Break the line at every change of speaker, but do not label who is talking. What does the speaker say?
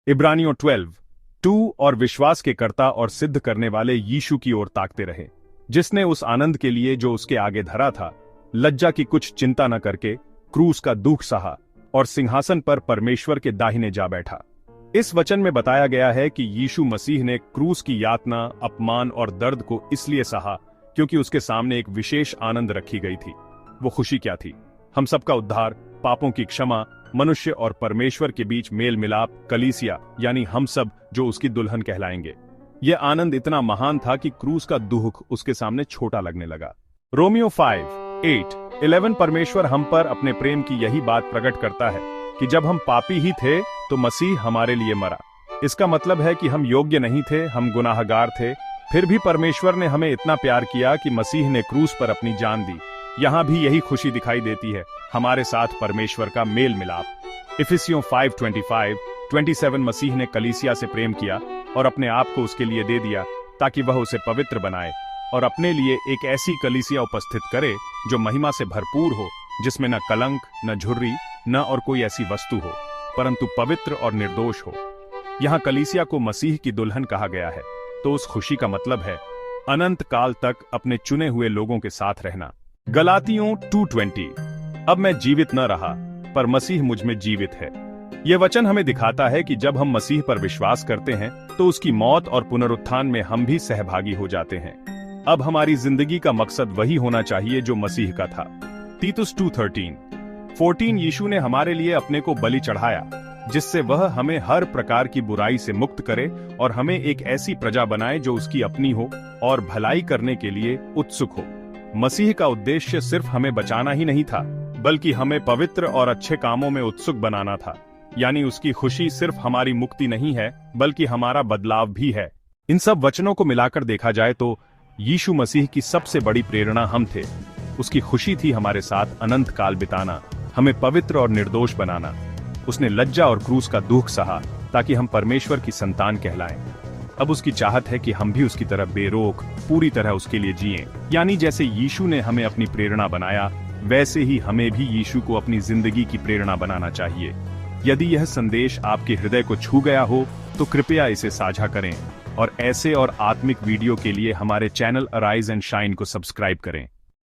इब्रानियों 12:2 और विश्वास के कर्ता और सिद्ध करने वाले यीशु की ओर ताकते रहे, जिसने उस आनंद के लिए जो उसके आगे धरा था, लज्जा की कुछ चिंता न करके क्रूस का दुख सहा और सिंहासन पर परमेश्वर के दाहिने जा बैठा। इस वचन में बताया गया है कि यीशु मसीह ने क्रूस की यातना, अपमान और दर्द को इसलिए सहा क्योंकि उसके सामने एक विशेष आनंद रखी गई थी। वो खुशी क्या थी? हम सबका उद्धार, पापों की क्षमा, मनुष्य और परमेश्वर के बीच मेल मिलाप, कलीसिया यानी हम सब जो उसकी दुल्हन कहलाएंगे। यह आनंद इतना महान था कि क्रूस का दुख उसके सामने छोटा लगने लगा। रोमियो 5:8-11 परमेश्वर हम पर अपने प्रेम की यही बात प्रकट करता है कि जब हम पापी ही थे तो मसीह हमारे लिए मरा। इसका मतलब है कि हम योग्य नहीं थे, हम गुनाहगार थे, फिर भी परमेश्वर ने हमें इतना प्यार किया कि मसीह ने क्रूस पर अपनी जान दी। यहाँ भी यही खुशी दिखाई देती है, हमारे साथ परमेश्वर का मेल मिलाप। इफिसियों 5:25-27 मसीह ने कलीसिया से प्रेम किया और अपने आप को उसके लिए दे दिया ताकि वह उसे पवित्र बनाए और अपने लिए एक ऐसी कलीसिया उपस्थित करे जो महिमा से भरपूर हो, जिसमें न कलंक, न झुर्री, न और कोई ऐसी वस्तु हो, परंतु पवित्र और निर्दोष हो। यहाँ कलीसिया को मसीह की दुल्हन कहा गया है, तो उस खुशी का मतलब है अनंत काल तक अपने चुने हुए लोगों के साथ रहना। गलातियों 2:20 अब मैं जीवित न रहा, पर मसीह मुझ में जीवित है। यह वचन हमें दिखाता है कि जब हम मसीह पर विश्वास करते हैं तो उसकी मौत और पुनरुत्थान में हम भी सहभागी हो जाते हैं। अब हमारी जिंदगी का मकसद वही होना चाहिए जो मसीह का था। तीतुस 2:13-14 यीशु ने हमारे लिए अपने को बलि चढ़ाया, जिससे वह हमें हर प्रकार की बुराई से मुक्त करे और हमें एक ऐसी प्रजा बनाए जो उसकी अपनी हो और भलाई करने के लिए उत्सुक हो। मसीह का उद्देश्य सिर्फ हमें बचाना ही नहीं था, बल्कि हमें पवित्र और अच्छे कामों में उत्सुक बनाना था। यानी उसकी खुशी सिर्फ हमारी मुक्ति नहीं है, बल्कि हमारा बदलाव भी है। इन सब वचनों को मिलाकर देखा जाए तो यीशु मसीह की सबसे बड़ी प्रेरणा हम थे। उसकी खुशी थी हमारे साथ अनंत काल बिताना, हमें पवित्र और निर्दोष बनाना। उसने लज्जा और क्रूस का दुख सहा ताकि हम परमेश्वर की संतान कहलाएं। अब उसकी चाहत है कि हम भी उसकी तरह बेरोक पूरी तरह उसके लिए जिएं। यानी जैसे यीशु ने हमें अपनी प्रेरणा बनाया, वैसे ही हमें भी यीशु को अपनी जिंदगी की प्रेरणा बनाना चाहिए। यदि यह संदेश आपके हृदय को छू गया हो तो कृपया इसे साझा करें और ऐसे और आत्मिक वीडियो के लिए हमारे चैनल अराइज एंड शाइन को सब्सक्राइब करें।